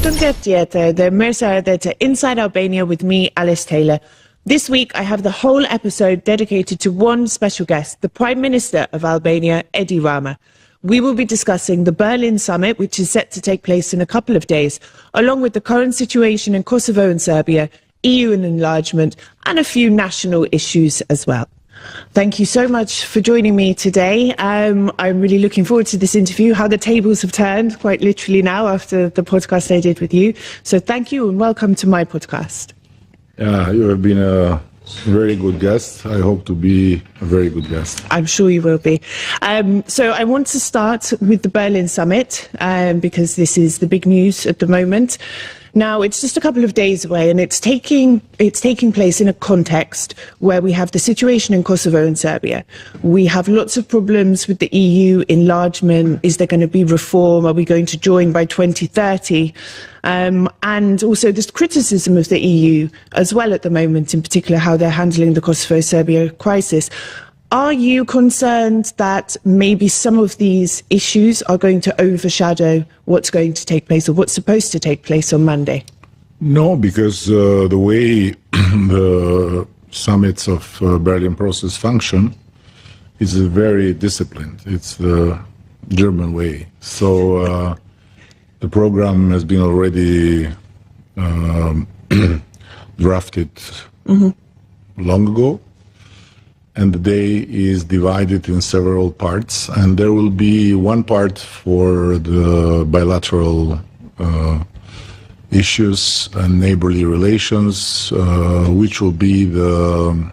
Mirëmëngjes tjetër dhe mirë se erdhe to Inside Albania with me, Alice Taylor. This week I have the whole episode dedicated to one special guest, the Prime Minister of Albania, Rama. We will be discussing the Berlin summit, which is set to take place in a couple of days, along with the current situation in Kosovo and Serbia, EU and enlargement, and a few national issues as well. Thank you so much for joining me today. I'm really looking forward to this interview, how the tables have turned, quite literally now, after the podcast I did with you. So thank you and welcome to my podcast. Yeah, you have been a very good guest. I hope to be a very good guest. I'm sure you will be. So I want to start with the Berlin summit, because this is the big news at the moment. Now, it's just a couple of days away, and it's taking place in a context where we have the situation in Kosovo and Serbia. We have lots of problems with the EU enlargement. Is there going to be reform? Are we going to join by 2030? And also this criticism of the EU as well at the moment, in particular how they're handling the Kosovo-Serbia crisis. Are you concerned that maybe some of these issues are going to overshadow what's going to take place or what's supposed to take place on Monday? No, because the way the summits of Berlin process function is very disciplined. It's the German way. So the program has been already drafted long ago. And the day is divided in several parts, and there will be one part for the bilateral issues and neighborly relations, which will be the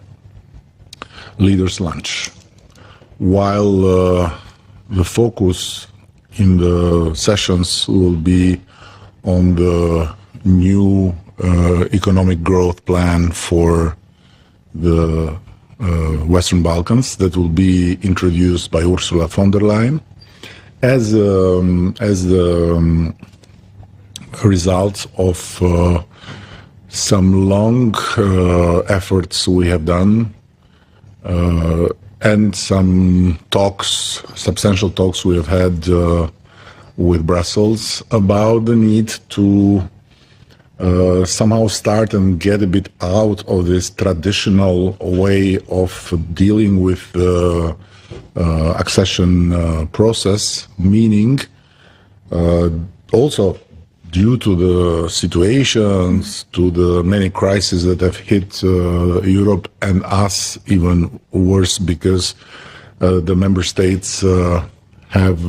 leaders' lunch, while the focus in the sessions will be on the new economic growth plan for the Western Balkans that will be introduced by Ursula von der Leyen as the result of some long efforts we have done and some talks, substantial talks we have had with Brussels about the need to somehow start and get a bit out of this traditional way of dealing with the accession process, meaning also due to the situations, to the many crises that have hit Europe and us even worse because the member states have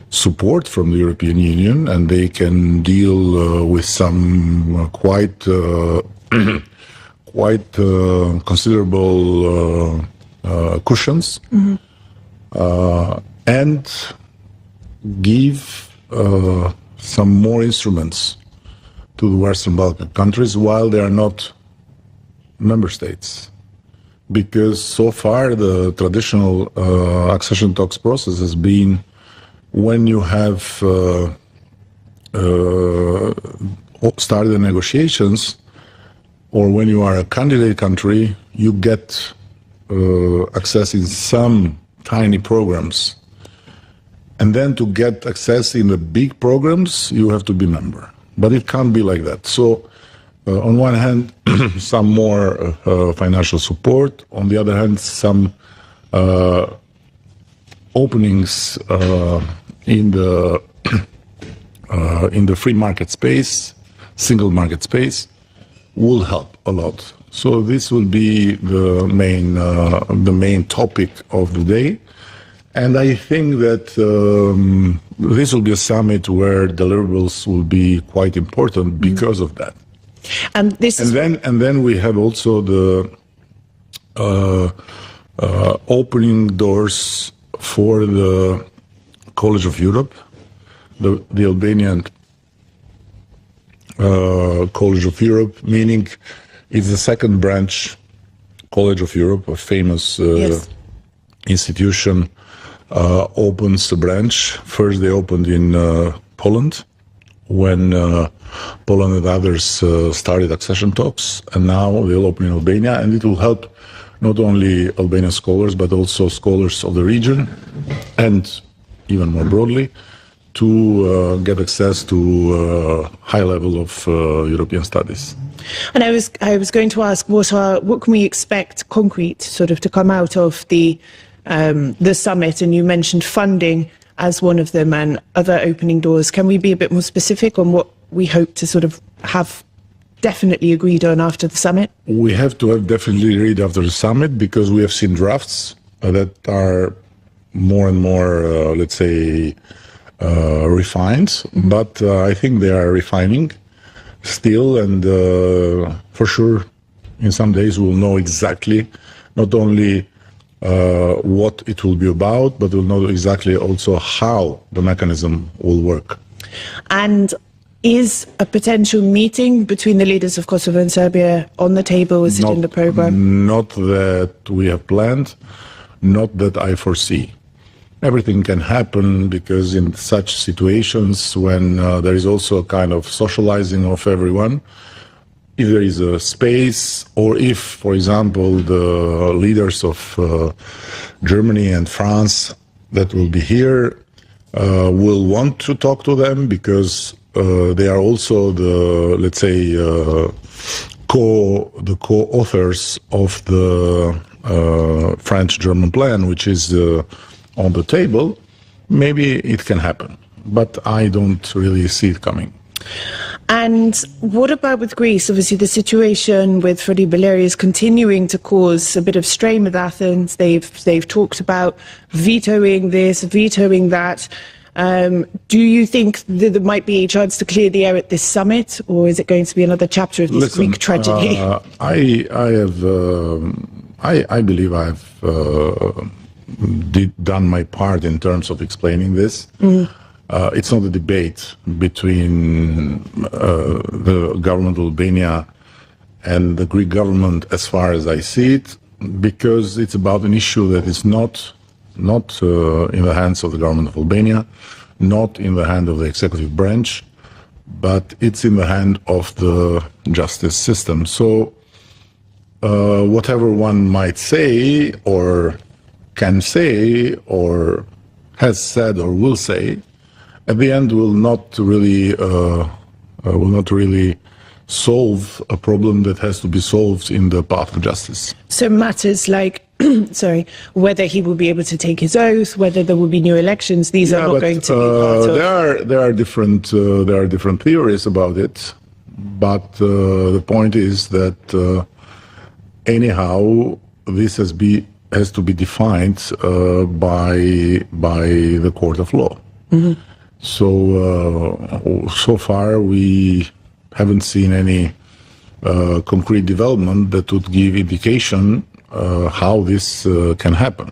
support from the European Union, and they can deal with some quite considerable cushions, and give some more instruments to the Western Balkan countries while they are not member states. Because so far the traditional accession talks process has been when you have started the negotiations, or when you are a candidate country, you get access in some tiny programs. And then to get access in the big programs, you have to be member. But it can't be like that. So on one hand, some more financial support. On the other hand, some openings in the free market space, single market space, will help a lot. So this will be the main topic of the day, and I think that this will be a summit where deliverables will be quite important because of that. And then we have also the opening doors for the College of Europe, the Albanian College of Europe, meaning it's the second branch College of Europe, a famous institution, opens a branch. First they opened in Poland, when Poland and others started accession talks, and now they'll open in Albania, and it will help not only Albanian scholars, but also scholars of the region, and even more broadly, to get access to high level of European studies. And I was going to ask, what can we expect concrete sort of to come out of the summit? And you mentioned funding as one of them and other opening doors. Can we be a bit more specific on what we hope to sort of have definitely agreed on after the summit? We have to have definitely agreed after the summit, because we have seen drafts that are more and more, let's say, refined. But I think they are refining still, and for sure, in some days we'll know exactly not only what it will be about, but we'll know exactly also how the mechanism will work. And is a potential meeting between the leaders of Kosovo and Serbia on the table? Is it in the program? Not that we have planned, not that I foresee. Everything can happen, because in such situations when there is also a kind of socializing of everyone, if there is a space, or if, for example, the leaders of Germany and France that will be here will want to talk to them, because they are also the, let's say, co-authors of the French-German plan, which is on the table. Maybe it can happen, but I don't really see it coming. And what about with Greece? Obviously, the situation with Frodi Beleri is continuing to cause a bit of strain with Athens. They've talked about vetoing this, vetoing that. Do you think that there might be a chance to clear the air at this summit, or is it going to be another chapter of this Greek tragedy? I believe I've done my part in terms of explaining this. It's not a debate between the government of Albania and the Greek government, as far as I see it, because it's about an issue that is not in the hands of the government of Albania, not in the hand of the executive branch, but it's in the hand of the justice system. So whatever one might say, or can say, or has said, or will say, at the end will not really solve a problem that has to be solved in the path of justice. So matters like, whether he will be able to take his oath, whether there will be new elections, these are not going to be part of... There are different theories about it, but the point is that anyhow this has to be defined by the court of law. Mm-hmm. So far we haven't seen any concrete development that would give indication how this can happen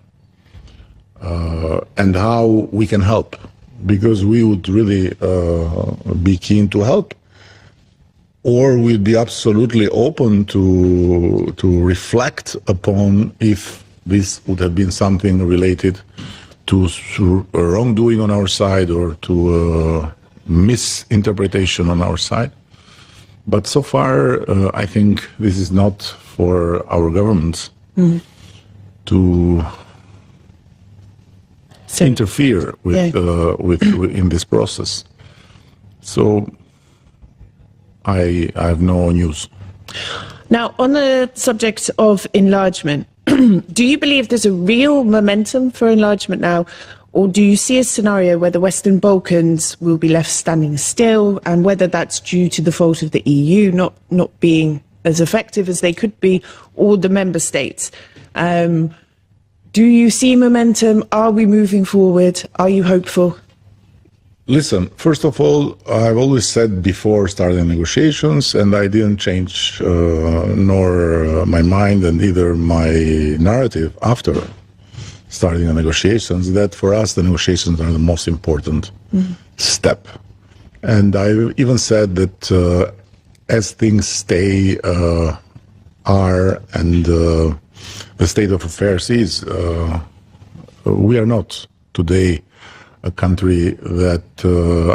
and how we can help, because we would really be keen to help, or we'd be absolutely open to reflect upon if this would have been something related to wrongdoing on our side, or to misinterpretation on our side. But so far, I think this is not for our governments to interfere with in this process. So I have no news. Now, on the subject of enlargement, do you believe there's a real momentum for enlargement now, or do you see a scenario where the Western Balkans will be left standing still, and whether that's due to the fault of the EU not being as effective as they could be, or the member states? Do you see momentum? Are we moving forward? Are you hopeful? Listen, first of all, I've always said before starting negotiations, and I didn't change nor my mind and either my narrative after starting the negotiations, that for us the negotiations are the most important step. And I even said that as things stay are, and the state of affairs is, we are not today a country that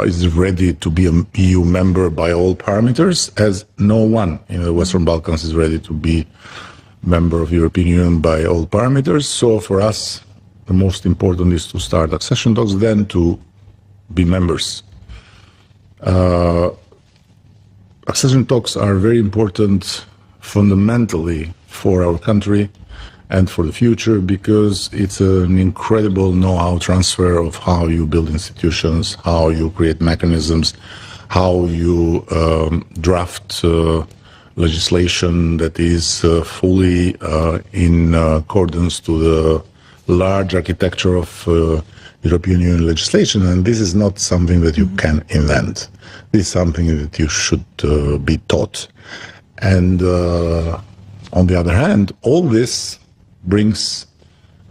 is ready to be an EU member by all parameters, as no one in the Western Balkans is ready to be member of European Union by all parameters. So for us, the most important is to start accession talks, then to be members. Accession talks are very important fundamentally for our country and for the future, because it's an incredible know-how transfer of how you build institutions, how you create mechanisms, how you draft legislation that is fully in accordance to the large architecture of European Union legislation. And this is not something that you can invent. This is something that you should be taught. And on the other hand, all this brings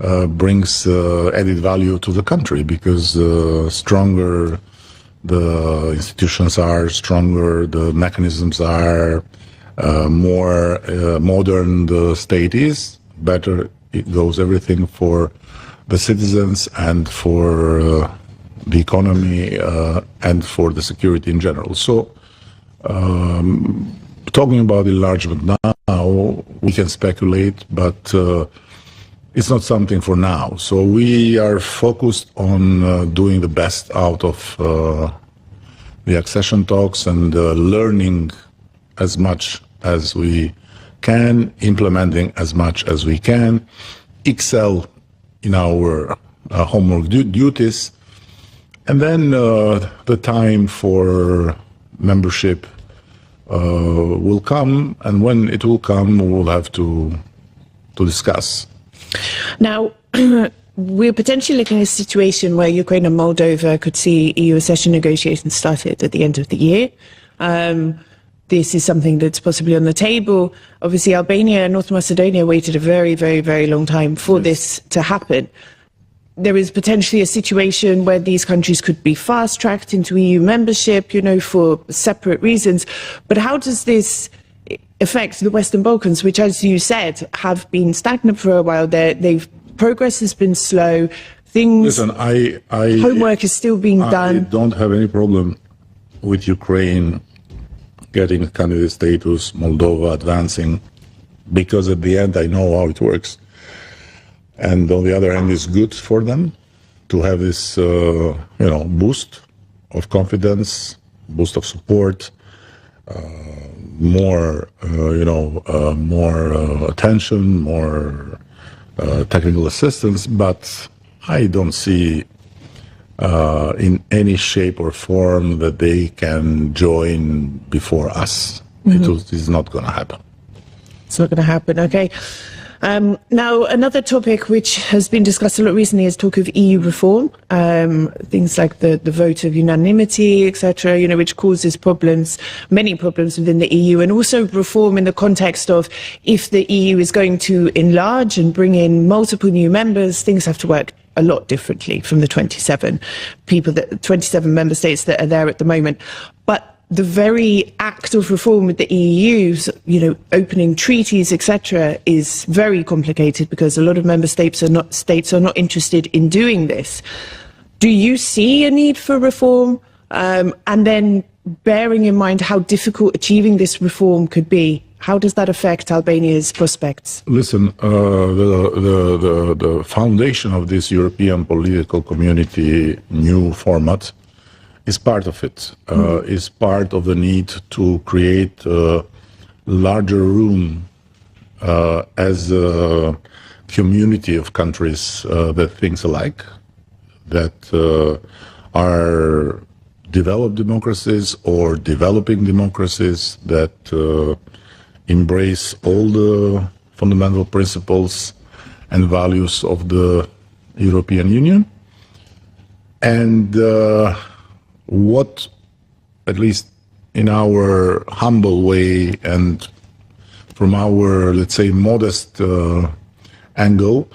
added value to the country, because stronger the institutions are, stronger the mechanisms are, more modern the state is, better it goes everything for the citizens and for the economy and for the security in general. So talking about enlargement now, we can speculate, but it's not something for now. So we are focused on doing the best out of the accession talks and learning as much as we can, implementing as much as we can, excel in our homework duties, and then the time for membership will come, and when it will come, we'll have to discuss. Now, we're potentially looking at a situation where Ukraine and Moldova could see EU accession negotiations started at the end of the year. This is something that's possibly on the table. Obviously, Albania and North Macedonia waited a very, very, very long time for this to happen. There is potentially a situation where these countries could be fast-tracked into EU membership, you know, for separate reasons. But how does this affect the Western Balkans, which, as you said, have been stagnant for a while? Progress has been slow. Listen, homework is still being done. I don't have any problem with Ukraine getting candidate status, Moldova advancing, because at the end I know how it works. And on the other hand, it's good for them to have this, boost of confidence, boost of support, more attention, more technical assistance. But I don't see in any shape or form that they can join before us. Mm-hmm. It is not going to happen. It's not going to happen. Okay. Now, another topic which has been discussed a lot recently is talk of EU reform, things like the vote of unanimity, etc., you know, which causes many problems within the EU, and also reform in the context of if the EU is going to enlarge and bring in multiple new members, things have to work a lot differently from the 27 member states that are there at the moment. But the very act of reform with the EU's, you know, opening treaties, etc., is very complicated because a lot of member states are not interested in doing this. Do you see a need for reform? And then, bearing in mind how difficult achieving this reform could be, how does that affect Albania's prospects? Listen, the foundation of this European political community new format is part of it, is part of the need to create a larger room as a community of countries that think alike, that are developed democracies or developing democracies, that embrace all the fundamental principles and values of the European Union. And what, at least in our humble way and from our, let's say, modest angle,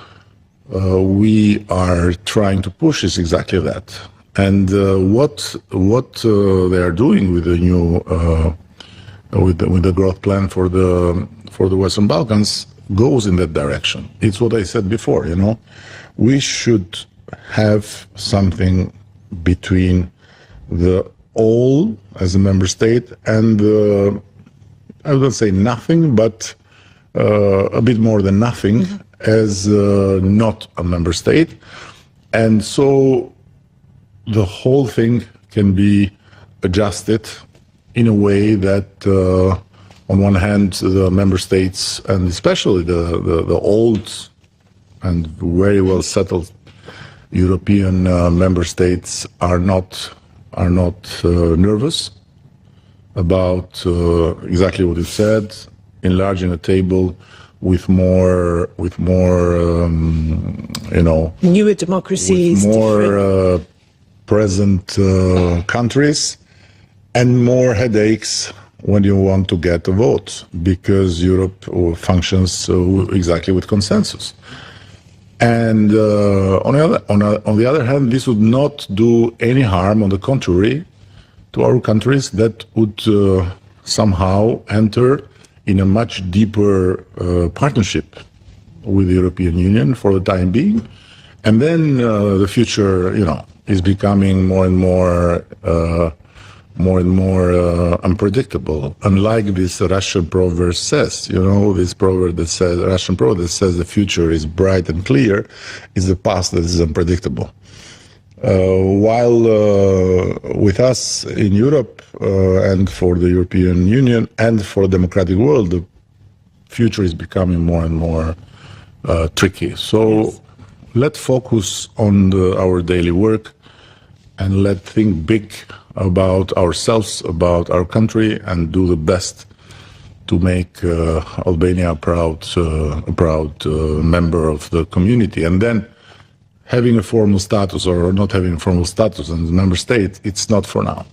we are trying to push is exactly that. And what they are doing with the new with the growth plan for the Western Balkans goes in that direction. It's what I said before. You know, we should have something between the all as a member state and I wouldn't say nothing, but a bit more than nothing, mm-hmm. as not a member state. And so the whole thing can be adjusted in a way that, on one hand, the member states, and especially the old and very well settled European member states, are not nervous about exactly what you said, enlarging a table with more newer democracies, with more present countries, and more headaches when you want to get a vote, because Europe functions exactly with consensus. And on the other hand, this would not do any harm. On the contrary, to our countries, that would somehow enter in a much deeper partnership with the European Union for the time being. And then the future, is becoming more and more unpredictable. Unlike this Russian proverb says, this proverb that says, Russian proverb that says the future is bright and clear, is the past that is unpredictable. While with us in Europe and for the European Union and for the democratic world, the future is becoming more and more tricky. So let's focus on our daily work, and let's think big about ourselves, about our country, and do the best to make Albania a proud member of the community. And then having a formal status or not having a formal status in the member state, it's not for now.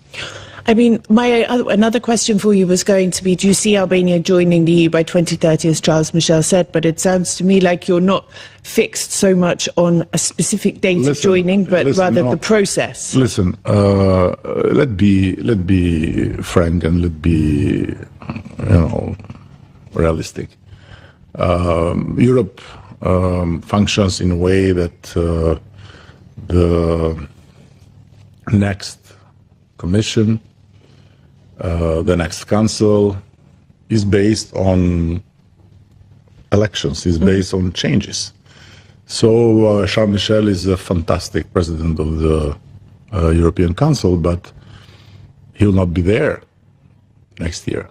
I mean, another question for you was going to be, do you see Albania joining the EU by 2030, as Charles Michel said? But it sounds to me like you're not fixed so much on a specific date of joining, but rather the process. Listen, let's be frank and let's be, realistic. Europe functions in a way that the next Commission, the next Council is based on elections, is based on changes. So Charles Michel is a fantastic president of the European Council, but he will not be there next year.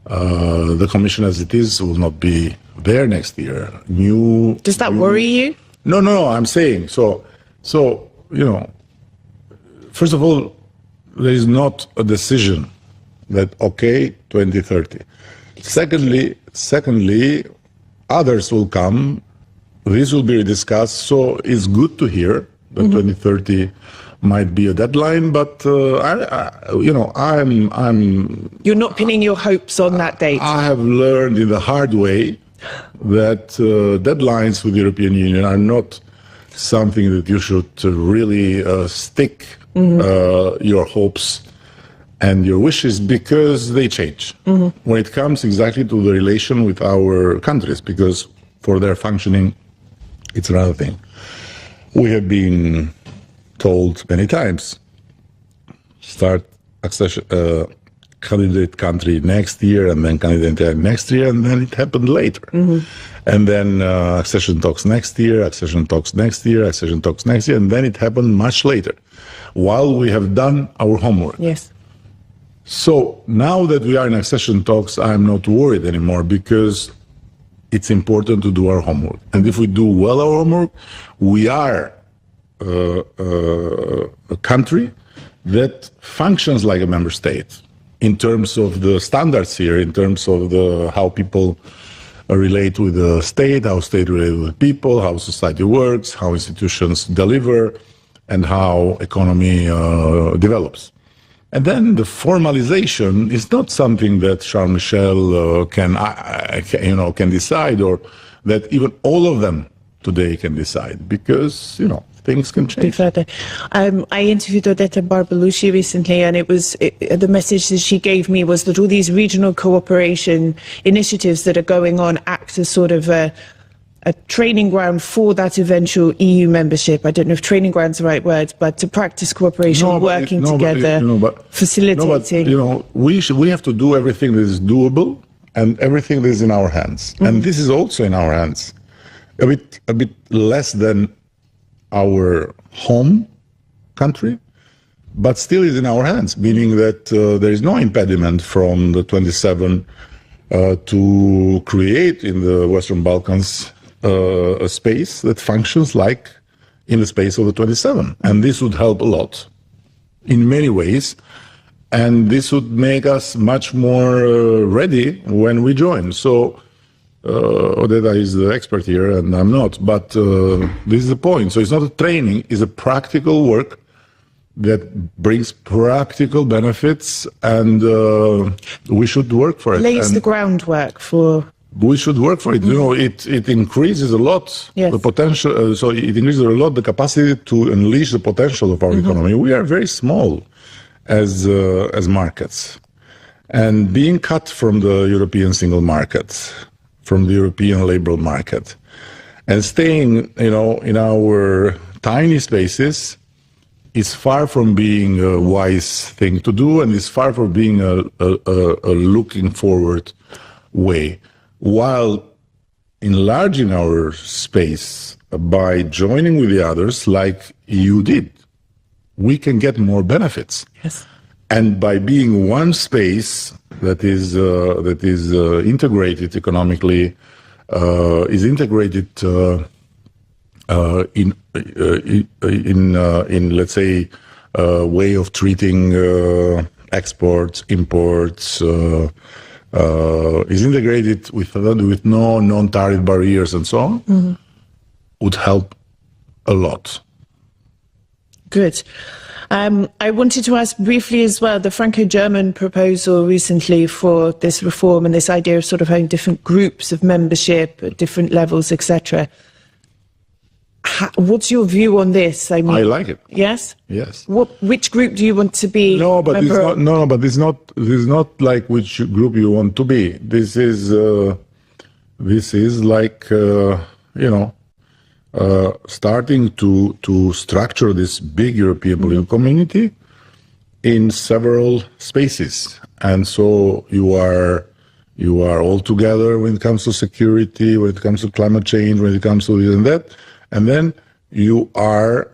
The Commission as it is will not be there next year. Does that worry you? No, I'm saying, so, first of all, there is not a decision that, 2030. Secondly, others will come. This will be discussed. So it's good to hear that 2030 might be a deadline, but I'm. You're not pinning your hopes on that date. I have learned in the hard way that deadlines with the European Union are not something that you should really stick your hopes and your wishes, because they change when it comes exactly to the relation with our countries, because for their functioning, it's another thing. We have been told many times, start accession, candidate country next year, and then candidate next year, and then it happened later. And then accession talks next year, accession talks next year, accession talks next year, and then it happened much later, while we have done our homework. Yes. So now that we are in accession talks, I'm not worried anymore, because it's important to do our homework. And if we do well our homework, we are a country that functions like a member state in terms of the standards here, in terms of how people relate with the state, how state relate with people, how society works, how institutions deliver, and how economy develops. And then the formalization is not something that Charles Michel can decide, or that even all of them today can decide, because things can change. I interviewed Odeta Barbalushi recently, and the message that she gave me was that all these regional cooperation initiatives that are going on act as sort of a training ground for that eventual EU membership. I don't know if training ground's the right word, but to practice cooperation, working together, facilitating. We have to do everything that is doable and everything that is in our hands, and this is also in our hands. A bit less than our home country, but still is in our hands, meaning that there is no impediment from the 27 to create in the Western Balkans a space that functions like in the space of the 27. And this would help a lot in many ways. And this would make us much more ready when we join. So Odeta is the expert here and I'm not, but this is the point. So it's not a training, it's a practical work that brings practical benefits, and we should work for it. Lays the groundwork for... We should work for it. You know, it increases a lot the potential. So it increases a lot the capacity to unleash the potential of our economy. We are very small as markets, and being cut from the European single market, from the European labor market, and staying, you know, in our tiny spaces is far from being a wise thing to do, and is far from being a looking forward way. While enlarging our space by joining with the others, like you did, we can get more benefits. Yes. And by being one space that is integrated economically, is integrated in let's say way of treating exports, imports. Is integrated with no non-tariff barriers and so on, would help a lot. Good. I wanted to ask briefly as well, the Franco-German proposal recently for this reform and this idea of sort of having different groups of membership at different levels, etc. What's your view on this? I mean, I like it. Yes? Yes. Which group do you want to be? No, but it's not. No, but this is not like which group you want to be. This is like starting to structure this big European political community in several spaces, and so you are all together when it comes to security, when it comes to climate change, when it comes to this and that. And then you are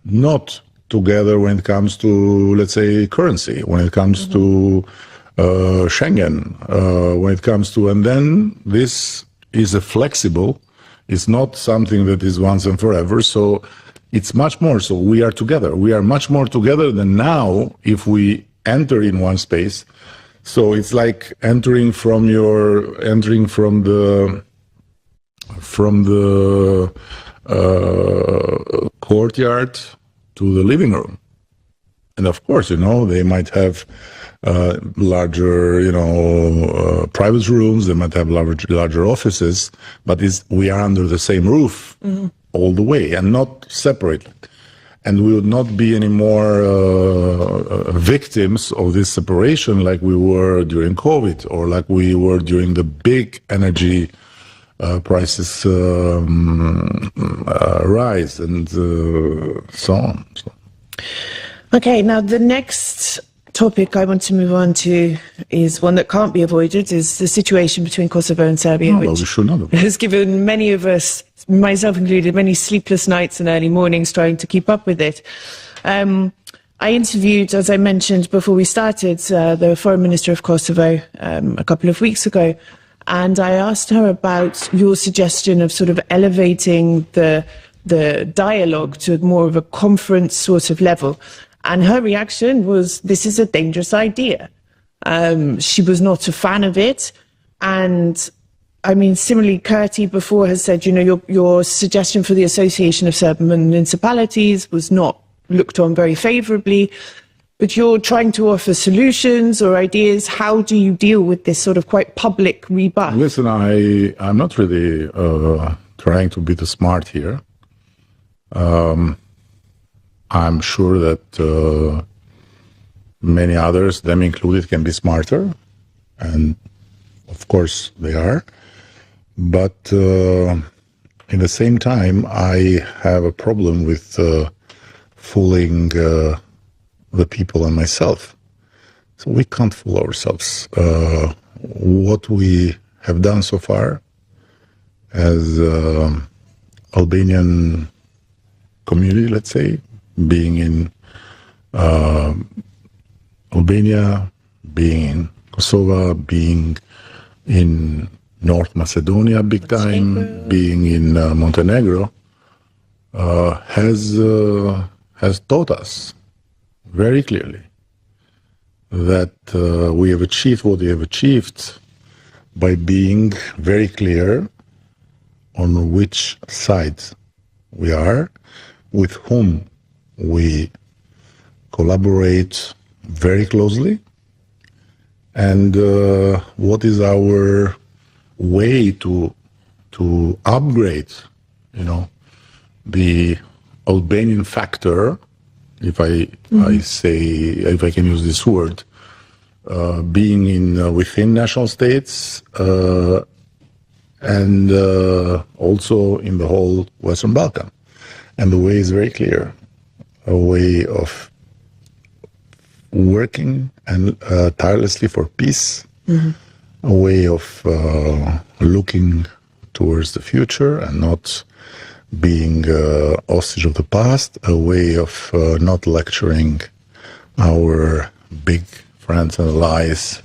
not together when it comes to, let's say, currency, when it comes to Schengen, when it comes to, and then this is a flexible, it's not something that is once and forever. So it's much more. So we are together. We are much more together than now if we enter in one space. So it's like entering from the courtyard to the living room. And of course, they might have larger, private rooms, they might have larger offices, but we are under the same roof all the way and not separated. And we would not be any more victims of this separation like we were during COVID or like we were during the big energy prices rise and so on. Okay, now the next topic I want to move on to is one that can't be avoided, is the situation between Kosovo and Serbia, which has given many of us, myself included, many sleepless nights and early mornings trying to keep up with it. I interviewed, as I mentioned before we started, the Foreign Minister of Kosovo a couple of weeks ago, and I asked her about your suggestion of sort of elevating the dialogue to more of a conference sort of level. And her reaction was, this is a dangerous idea. She was not a fan of it. And I mean, similarly, Kurti before has said, your suggestion for the Association of Serbian Municipalities was not looked on very favorably. But you're trying to offer solutions or ideas. How do you deal with this sort of quite public rebuff? Listen, I'm not really trying to be the smart here. I'm sure that many others, them included, can be smarter. And of course they are. But in the same time, I have a problem with fooling the people and myself. So we can't fool ourselves. What we have done so far as Albanian community, let's say, being in Albania, being in Kosovo, being in North Macedonia big time, being in Montenegro, has taught us very clearly that we have achieved what we have achieved by being very clear on which side we are, with whom we collaborate very closely, and what is our way to upgrade, the Albanian factor, if I can use this word, being in within national states and also in the whole Western Balkan. And the way is very clear: a way of working and tirelessly for peace, a way of looking towards the future and not being hostage of the past, a way of not lecturing our big friends and allies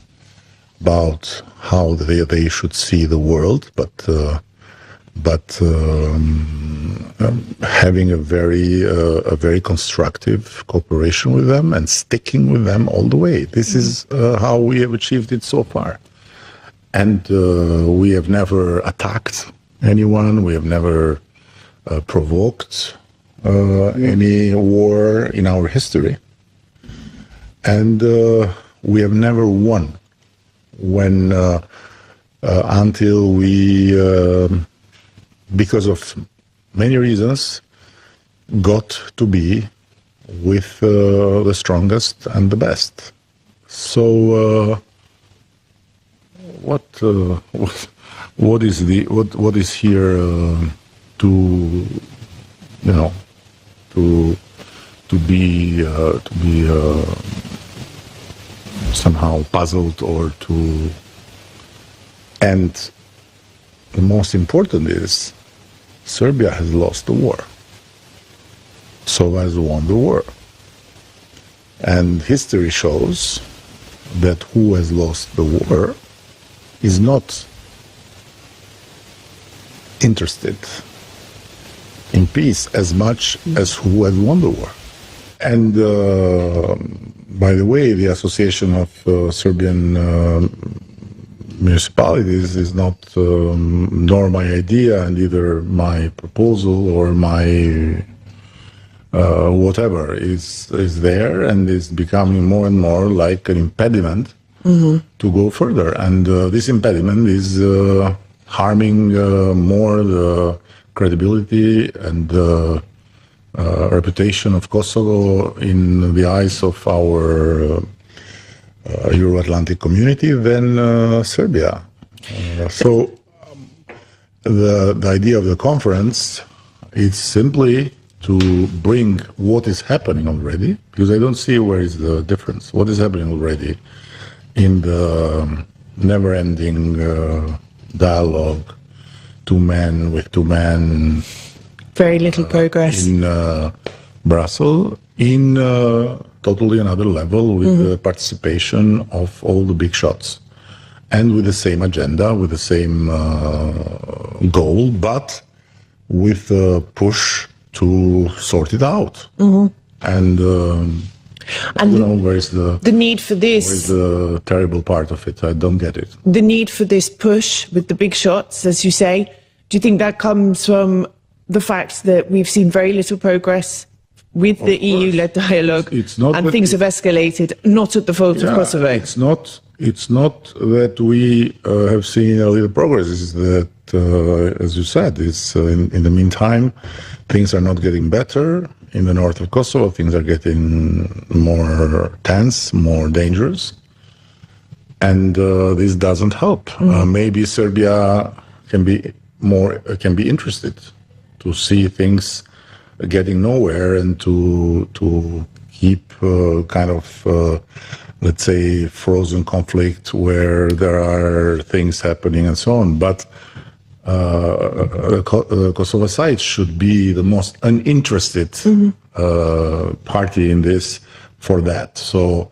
about how they should see the world, but having a very constructive cooperation with them and sticking with them all the way. This is how we have achieved it so far. And we have never attacked anyone. We have never provoked any war in our history. And we have never won when until we, because of many reasons, got to be with the strongest and the best. So what is here to be somehow puzzled or to, and the most important is Serbia has lost the war. So has won the war. And history shows that who has lost the war is not interested in peace as much as who has won the war. And by the way, the Association of Serbian Municipalities is not nor my idea and either my proposal or my whatever is there, and is becoming more and more like an impediment to go further. And this impediment is harming more the credibility and reputation of Kosovo in the eyes of our Euro-Atlantic community than Serbia. So the idea of the conference is simply to bring what is happening already, because I don't see where is the difference. What is happening already in the never-ending dialogue, two men with two men. Very little progress. In Brussels, in totally another level, with the participation of all the big shots. And with the same agenda, with the same goal, but with a push to sort it out. And I don't know where's the need for this. Where's the terrible part of it? I don't get it. The need for this push with the big shots, as you say, do you think that comes from the fact that we've seen very little progress with the EU-led dialogue, and things have escalated, not at the fault of Kosovo? It's not that we have seen a little progress. It's that, as you said, it's in the meantime, things are not getting better. In the north of Kosovo, things are getting more tense, more dangerous. And this doesn't help. Maybe Serbia can be interested to see things getting nowhere and to keep kind of let's say frozen conflict where there are things happening and so on. But Kosovo side should be the most uninterested party in this, for that. So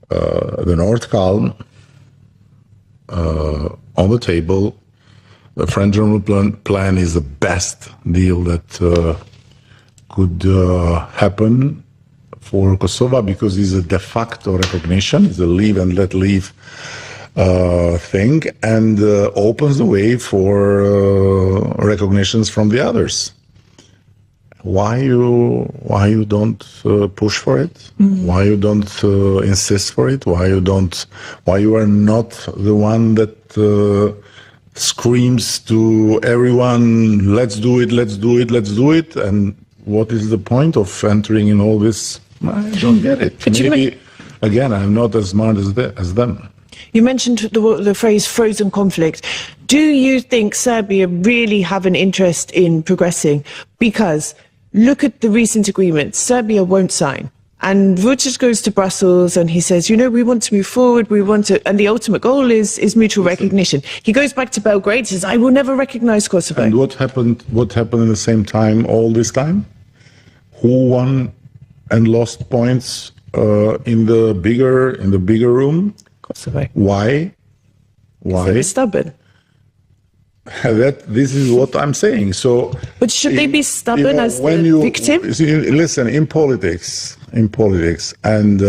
the North Calm on the table. The French-German plan is the best deal that could happen for Kosovo, because it's a de facto recognition, it's a live and let live thing, and opens the way for recognitions from the others. Why you don't push for it? Mm-hmm. Why you don't insist for it? Why you are not the one that screams to everyone, let's do it, let's do it, let's do it? And what is the point of entering in all this? I don't get it. Maybe, again, I'm not as smart as them. You mentioned the phrase frozen conflict. Do you think Serbia really have an interest in progressing? Because look at the recent agreements. Serbia won't sign. And Vučić goes to Brussels and he says, you know, we want to move forward, and the ultimate goal is mutual recognition. He goes back to Belgrade, says, I will never recognize Kosovo. And what happened in the same time, all this time? Who won and lost points in the bigger room? Kosovo. Why? They were stubborn. This is what I'm saying. So, but should they be stubborn as the victim? Listen, in politics, and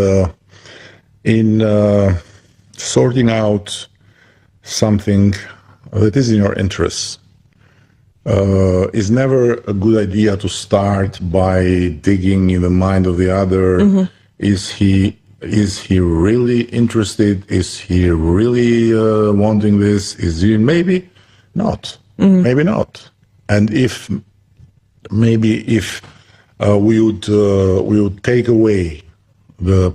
in sorting out something that is in your interests, is never a good idea to start by digging in the mind of the other. Mm-hmm. Is he really interested? Is he really wanting this? Is he maybe not? Mm-hmm. Maybe not. And if we would take away the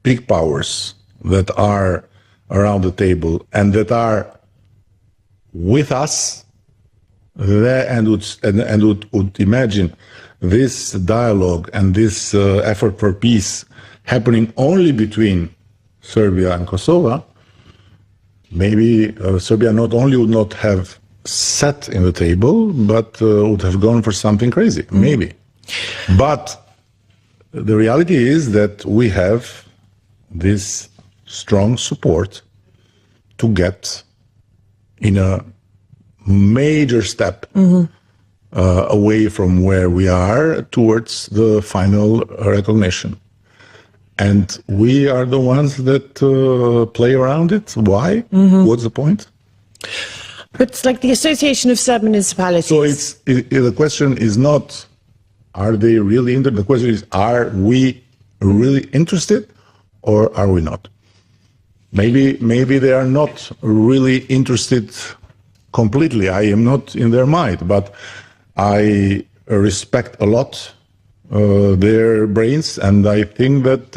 big powers that are around the table and that are with us, and would imagine this dialogue and this effort for peace happening only between Serbia and Kosovo, maybe Serbia not only would not have sat in the table, but would have gone for something crazy, maybe. But the reality is that we have this strong support to get in a major step away from where we are towards the final recognition. And we are the ones that play around it. Why? Mm-hmm. What's the point? But it's like the Association of Serb Municipalities. So the question is not, are they really interested? The question is, are we really interested or are we not? Maybe they are not really interested completely. I am not in their mind, but I respect a lot their brains, and I think that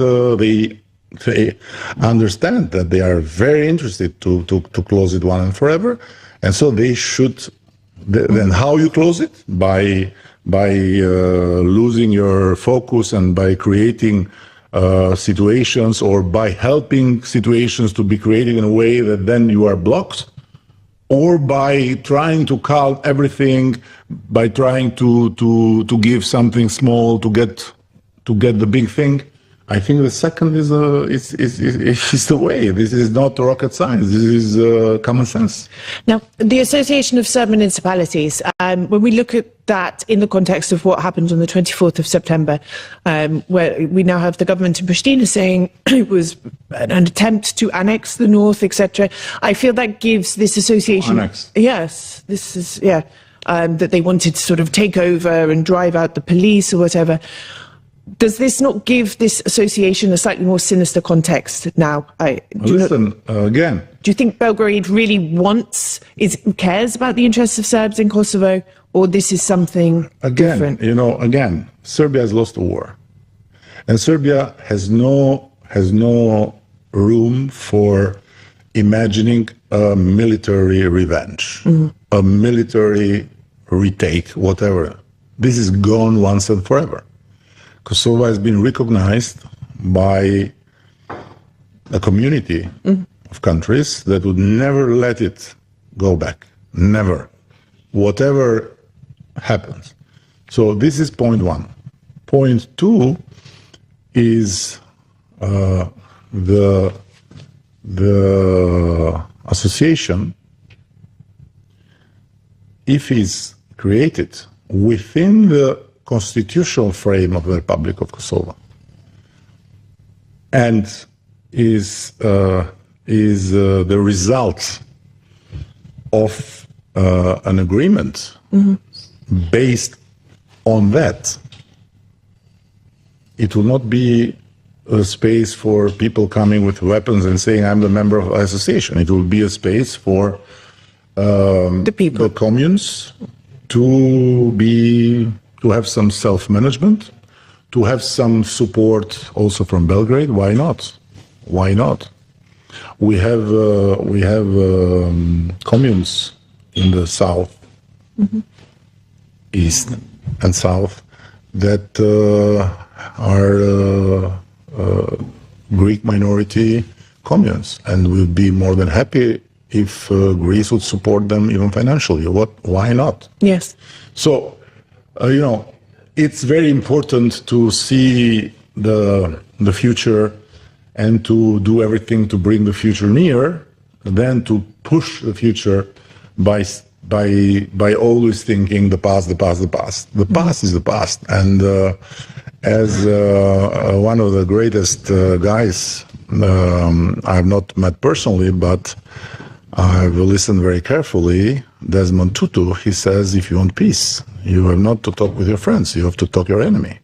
they understand that they are very interested to close it one and forever, and so they should. Then how you close it? By losing your focus and by creating situations, or by helping situations to be created in a way that then you are blocked, or by trying to calm everything, by trying to give something small to get the big thing. I think the second is the way. This is not rocket science. This is common sense. Now, the Association of Serb Municipalities, when we look at that in the context of what happened on the 24th of September, where we now have the government in Pristina saying it was an attempt to annex the north, etc. I feel that gives this association... Annex. Yes, this is, yeah, that they wanted to sort of take over and drive out the police or whatever. Does this not give this association a slightly more sinister context now? Again. Do you think Belgrade really cares about the interests of Serbs in Kosovo, or this is something different? Again, Serbia has lost a war, and Serbia has no room for imagining a military revenge, a military retake, whatever. This is gone once and forever. Kosovo has been recognized by a community of countries that would never let it go back. Never. Whatever happens. So this is point one. Point two is the association, if it's created within the constitutional frame of the Republic of Kosovo and is the result of an agreement based on that, it will not be a space for people coming with weapons and saying, I'm the member of the association. It will be a space for The people. the communes to have some self-management, to have some support also from Belgrade. Why not? Why not? We have communes in the south, east, and south that are Greek minority communes, and we'd be more than happy if Greece would support them even financially. Why not? Yes. So, it's very important to see the future and to do everything to bring the future near, than to push the future by always thinking the past, the past, the past. The past is the past, and as one of the greatest guys I've not met personally, but I've listened very carefully, Desmond Tutu, he says, if you want peace, you have not to talk with your friends, you have to talk your enemy.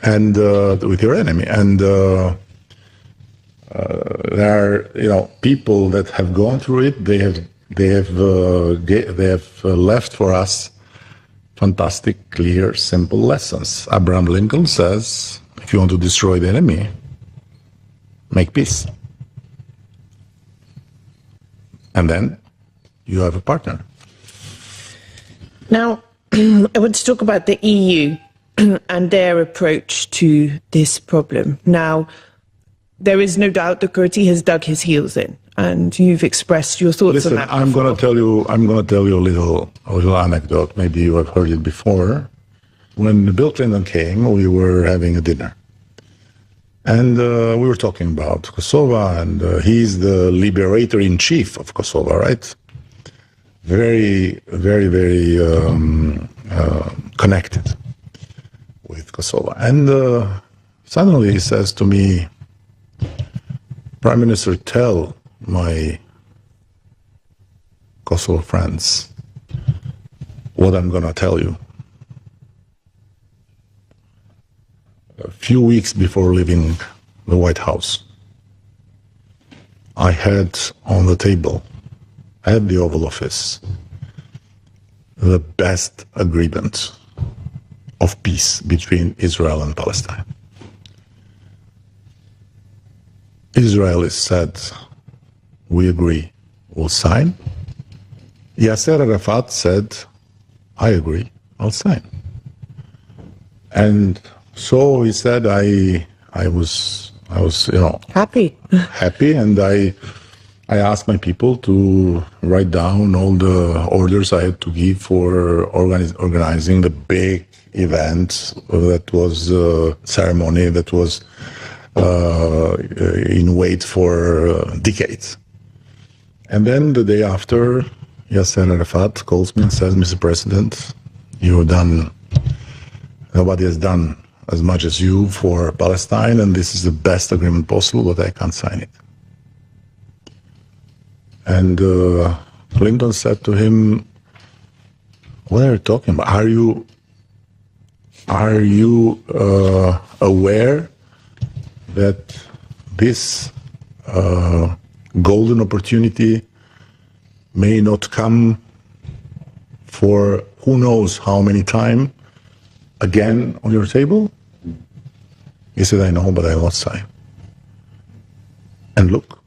And with your enemy. And there are, people that have gone through it, they have left for us fantastic, clear, simple lessons. Abraham Lincoln says, if you want to destroy the enemy, make peace. And then you have a partner. Now, I want to talk about the EU and their approach to this problem. Now, there is no doubt that Kurti has dug his heels in, and you've expressed your thoughts on that. Listen, I'm going to tell you a little anecdote. Maybe you have heard it before. When Bill Clinton came, we were having a dinner, and we were talking about Kosovo, and he's the liberator in chief of Kosovo, right? Very, very, very connected with Kosovo. And suddenly he says to me, Prime Minister, tell my Kosovo friends what I'm going to tell you. A few weeks before leaving the White House, I had on the table, at the Oval Office, the best agreement of peace between Israel and Palestine. Israelis said, we agree, we'll sign. Yasser Arafat said, I agree, I'll sign. And so he said, I was Happy. happy, and I asked my people to write down all the orders I had to give for organizing the big event that was a ceremony that was in wait for decades. And then the day after, Yasser Arafat calls me and says, Mr. President, nobody has done as much as you for Palestine, and this is the best agreement possible, but I can't sign it. And Clinton said to him, what are you talking about? Are you aware that this golden opportunity may not come for who knows how many times again on your table? He said, I know, but I won't sign. And look,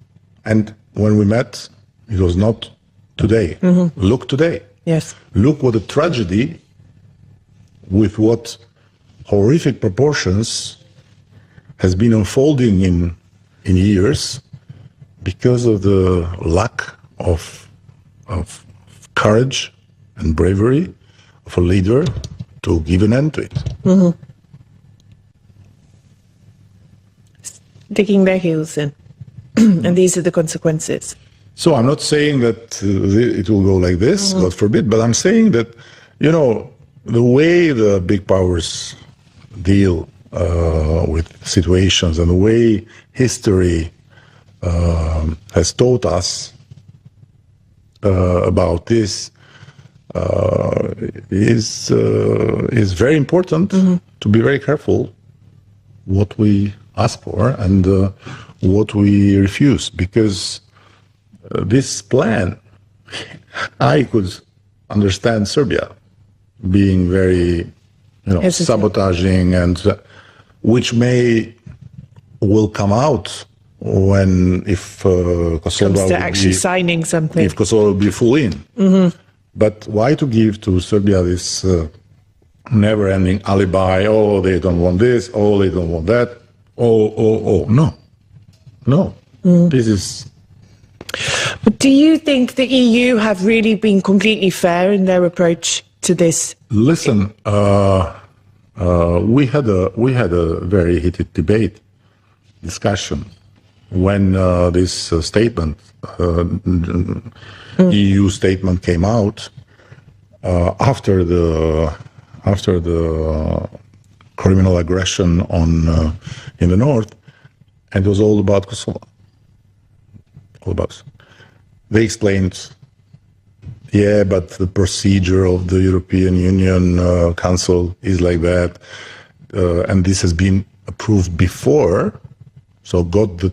and when we met, it was not today. Mm-hmm. Look today. Yes. Look what a tragedy, with what horrific proportions has been unfolding in years because of the lack of courage and bravery of a leader to give an end to it. Mm-hmm. digging their heels in. And these are the consequences. So I'm not saying that it will go like this, God forbid, but I'm saying that, you know, the way the big powers deal with situations and the way history has taught us about this is very important to be very careful what we ask for and what we refuse, because this plan, I could understand Serbia being very, sabotaging, and which will come out if Kosovo comes to actually signing something. If Kosovo will be full in. But why to give to Serbia this never-ending alibi? Oh, they don't want this. Oh, they don't want that. Oh. No. This is. But do you think the EU have really been completely fair in their approach to this? Listen, we had a very heated discussion when this statement, EU statement, came out after the criminal aggression in the north, and it was all about Kosovo. All about. They explained, yeah, but the procedure of the European Union Council is like that, and this has been approved before, so got the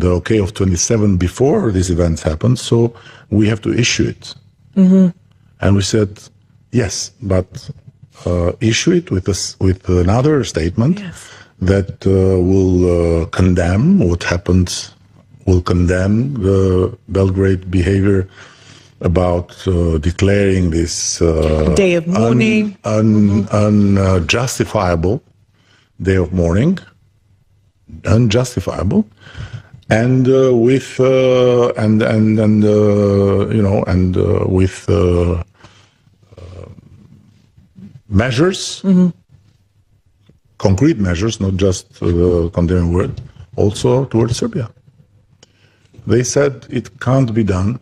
okay of 27 before these events happened, so we have to issue it. And we said, yes, but issue it with another statement that will condemn what happened, will condemn the Belgrade behavior about declaring this day of mourning, unjustifiable day of mourning, unjustifiable, and with measures, concrete measures, not just condemning word, also towards Serbia. They said it can't be done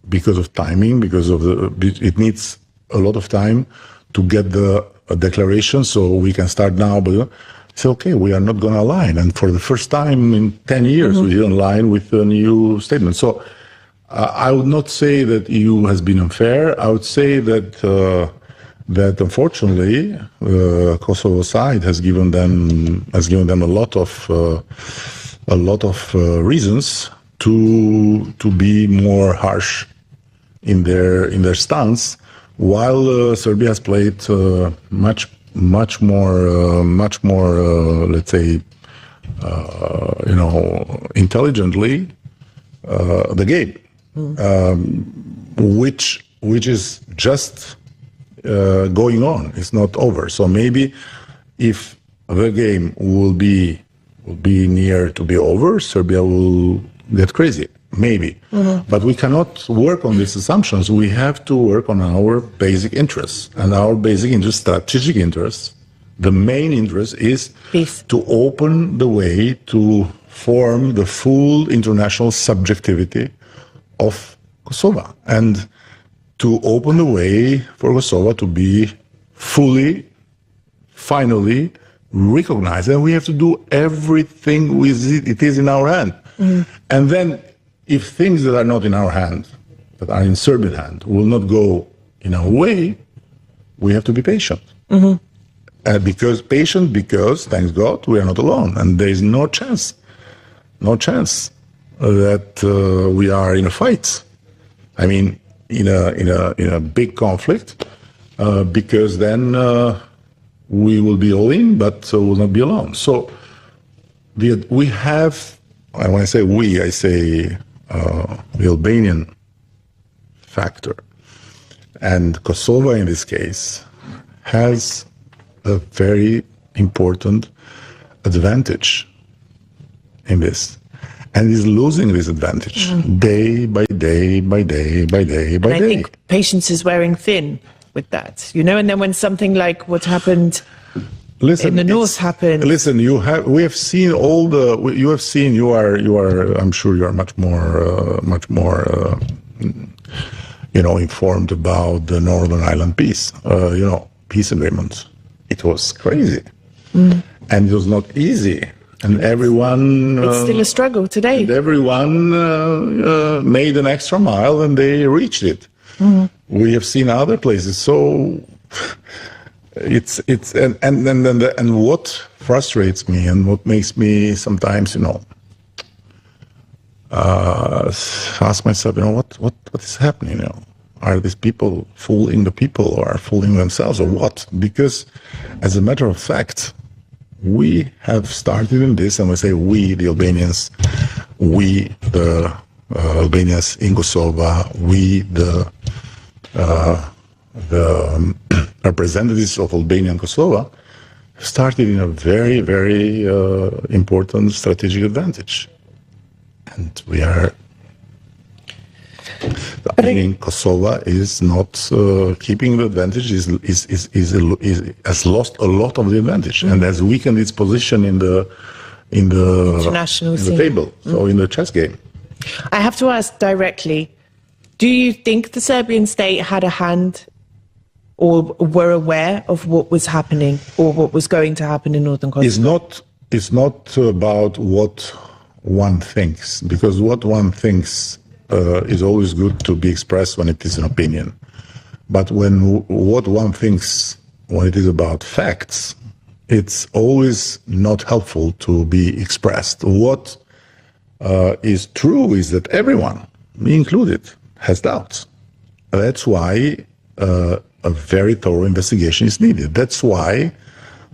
because of timing, it needs a lot of time to get the declaration, so we can start now. But it's okay, we are not going to align. And for the first time in 10 years, we didn't align with a new statement. So I would not say that EU has been unfair. I would say that unfortunately, Kosovo side has given them a lot of reasons to be more harsh in their stance, while Serbia has played much more, let's say, intelligently the game, which is just going on. It's not over. So maybe if the game will be near to be over, Serbia will get crazy. Maybe. But we cannot work on these assumptions. We have to work on our basic interests. And our basic interest, strategic interests, the main interest is peace, to open the way to form the full international subjectivity of Kosovo, and to open the way for Kosovo to be finally recognized. And we have to do everything it is in our hand. And then if things that are not in our hand, that are in Serbian hand, will not go in our way, we have to be patient. Because thanks God, we are not alone, and there is no chance that we are in a fight. I mean, in a big conflict, because then we will be all in, but will not be alone. So we have, and when I say we, I say the Albanian factor, and Kosovo in this case has a very important advantage in this, and is losing this advantage day by day by day by day by day. I think patience is wearing thin with that, and then when something like what happened Listen, in the north happened. Listen, we have seen all the. You have seen. You are. I'm sure you are much more informed about the Northern Ireland peace. Peace agreement. It was crazy, and it was not easy. And everyone. It's still a struggle today. And everyone made an extra mile, and they reached it. We have seen other places. So and what frustrates me and what makes me sometimes, ask myself, what is happening? Are these people fooling the people or are fooling themselves or what? Because as a matter of fact, we have started in this, and we say we, the Albanians, we, the Albanians in Kosovo, we, the representatives of Albania and Kosovo, started in a very, very important strategic advantage. And we are, Kosovo is not keeping the advantage, has lost a lot of the advantage and has weakened its position in the international scene. Table, so in the chess game. I have to ask directly, do you think the Serbian state had a hand or were aware of what was happening or what was going to happen in northern Kosovo? It's not about what one thinks, because what one thinks is always good to be expressed when it is an opinion. But what one thinks when it is about facts, it's always not helpful to be expressed. What is true is that everyone, me included, has doubts. That's why a very thorough investigation is needed. That's why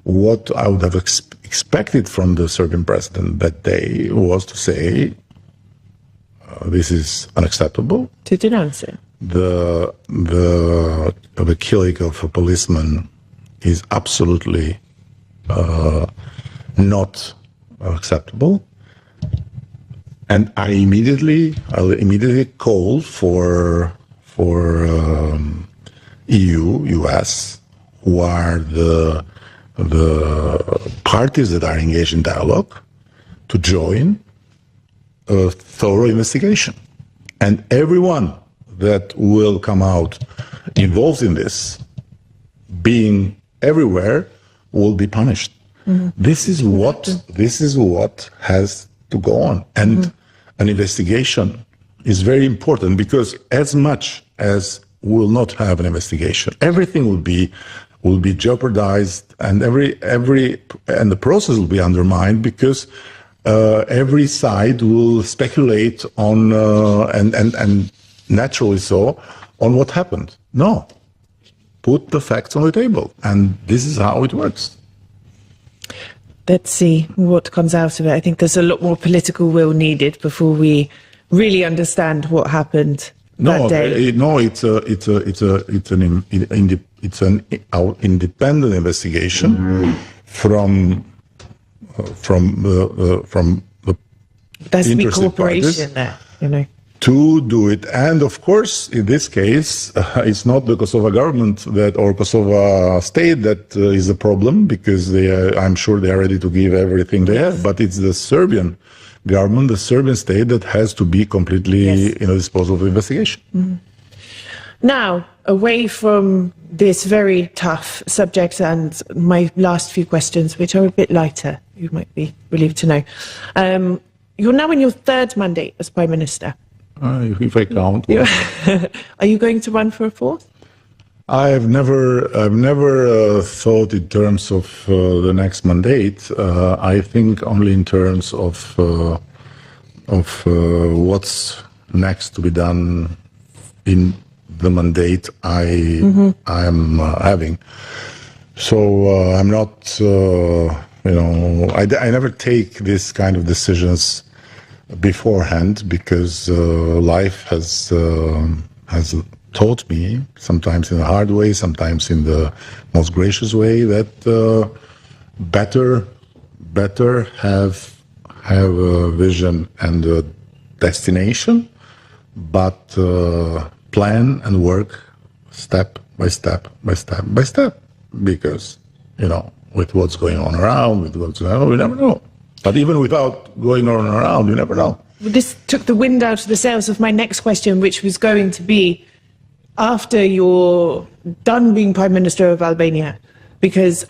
what I would have expected from the Serbian president that day was to say, this is unacceptable. To denounce it. The killing of a policeman is absolutely not acceptable. And I'll immediately call for EU, US, who are the parties that are engaged in dialogue, to join a thorough investigation. And everyone that will come out involved in this, being everywhere, will be punished. This is what has to go on. And an investigation is very important, because as much as we will not have an investigation, everything will be jeopardized, and the process will be undermined, because every side will speculate on and naturally so on what happened. No, put the facts on the table, and this is how it works. Let's see what comes out of it. I think there's a lot more political will needed before we really understand what happened that day. It's an independent investigation from the there's to be interested cooperation parties there, to do it. And of course, in this case, it's not the Kosovo government or Kosovo state that is the problem, because I'm sure they are ready to give everything they have, but it's the Serbian government, the Serbian state, that has to be completely disposal of the investigation. Now, away from this very tough subject and my last few questions, which are a bit lighter, you might be relieved to know. You're now in your third mandate as Prime Minister. If I count. Are you going to run for a fourth? I've never thought in terms of the next mandate. I think only in terms of what's next to be done in the mandate I am having. So I'm not, I never take this kind of decisions beforehand, because life has taught me, sometimes in a hard way, sometimes in the most gracious way, that better have a vision and a destination, but plan and work step by step by step by step, because with what's going on around, with what's going on, we never know. But even without going on around, you never know. This took the wind out of the sails of my next question, which was going to be, after you're done being Prime Minister of Albania,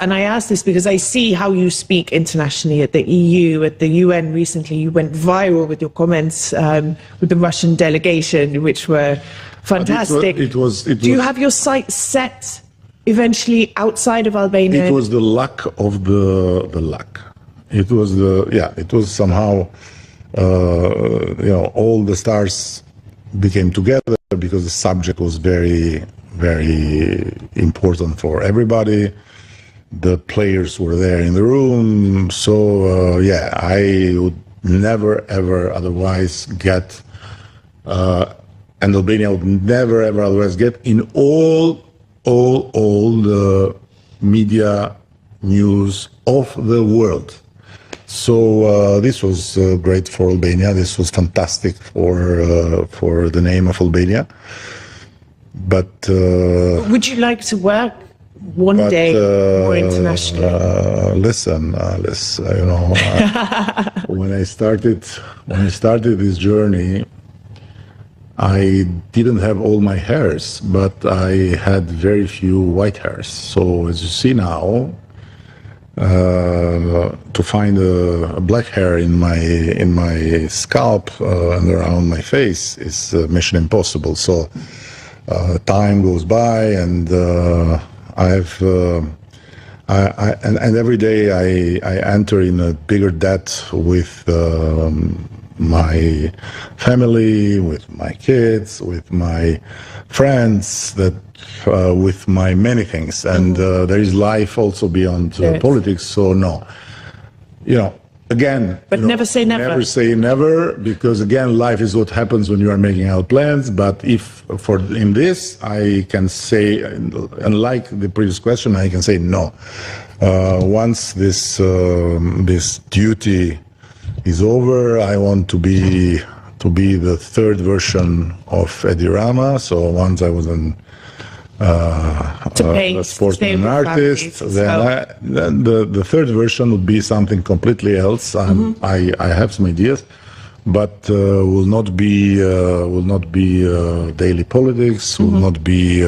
and I ask this because I see how you speak internationally at the EU, at the UN recently. You went viral with your comments with the Russian delegation, which were fantastic. Do you have your sights set eventually outside of Albania? It was the luck of the luck. It was somehow, all the stars became together because the subject was very, very important for everybody. The players were there in the room, so I would never ever otherwise get, and Albania would never ever otherwise get in all the media news of the world. So this was great for Albania. This was fantastic for the name of Albania. But would you like to work one day more internationally? Listen, when I started this journey, I didn't have all my hairs, but I had very few white hairs. So as you see now, to find a black hair in my scalp and around my face is mission impossible. So time goes by, and and every day I enter in a bigger debt with my family, with my kids, with my friends, with my many things, and there is life also beyond politics. So no, again. But never say never. Never say never, because again, life is what happens when you are making out plans. But in this, I can say, unlike the previous question, I can say no. Once this duty is over, I want to be the third version of Eddie Rama. So once I was a sportsman and artist, then the third version would be something completely else. I have some ideas, but will not be daily politics. Will not be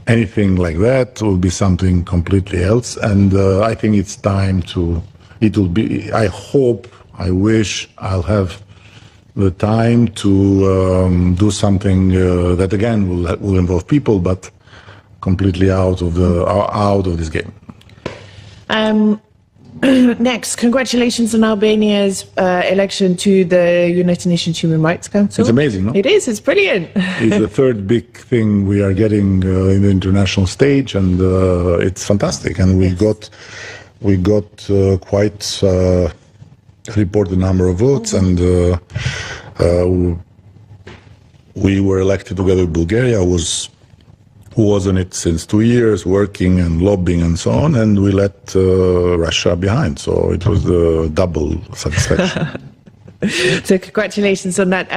anything like that. Will be something completely else. And I think it's time to. It will be. I hope. I wish I'll have the time to do something that again will involve people, but completely out of this game. Next, congratulations on Albania's election to the United Nations Human Rights Council. It's amazing, no? It is. It's brilliant. It's the third big thing we are getting in the international stage, and it's fantastic. And we got quite reported number of votes, and we were elected together with Bulgaria, who was on it since 2 years, working and lobbying and so on, and we let Russia behind. So it was a double satisfaction. So congratulations on that.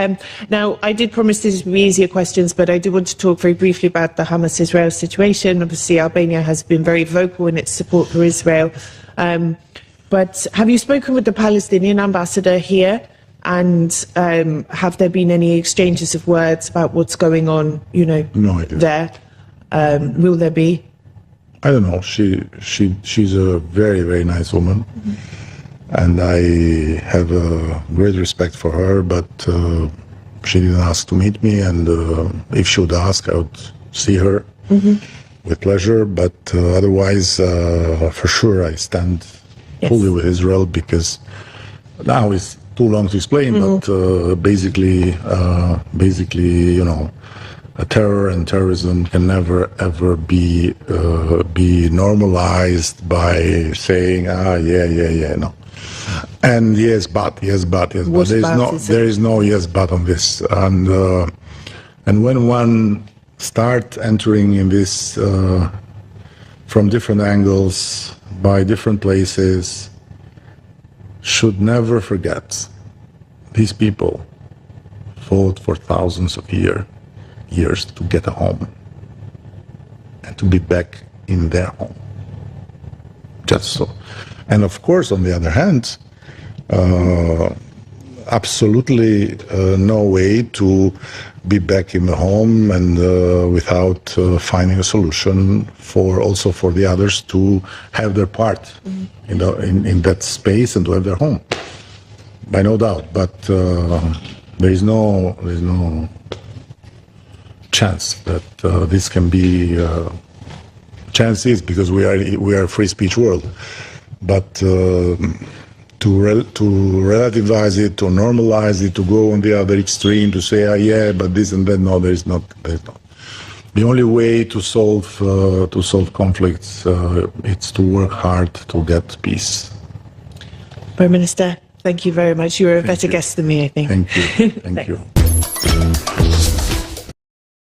Now, I did promise these would be easier questions, but I do want to talk very briefly about the Hamas-Israel situation. Obviously, Albania has been very vocal in its support for Israel. But have you spoken with the Palestinian ambassador here? And have there been any exchanges of words about what's going on, No idea. there? Will there be? I don't know. She's a very, very nice woman. And I have a great respect for her, but she didn't ask to meet me, and if she would ask, I would see her with pleasure. But otherwise, for sure, I stand fully with Israel, because now it's too long to explain, but basically, terror and terrorism can never ever be normalized by saying, no. And yes, but. There is no yes, but on this. And when one start entering in this from different angles, by different places, should never forget these people fought for thousands of years to get a home and to be back in their home. just so. And of course, on the other hand, absolutely no way to be back in the home and without finding a solution also for the others to have their part in that space and to have their home. By no doubt, but there is no chance that this can be. Chance is because we are a free speech world, but to relativize it, to normalize it, to go on the other extreme, to say yeah, but this and that. No, there is not. The only way to solve conflicts it's to work hard to get peace. Prime Minister, thank you very much. You were a better guest than me, I think. Thank you. Thank you.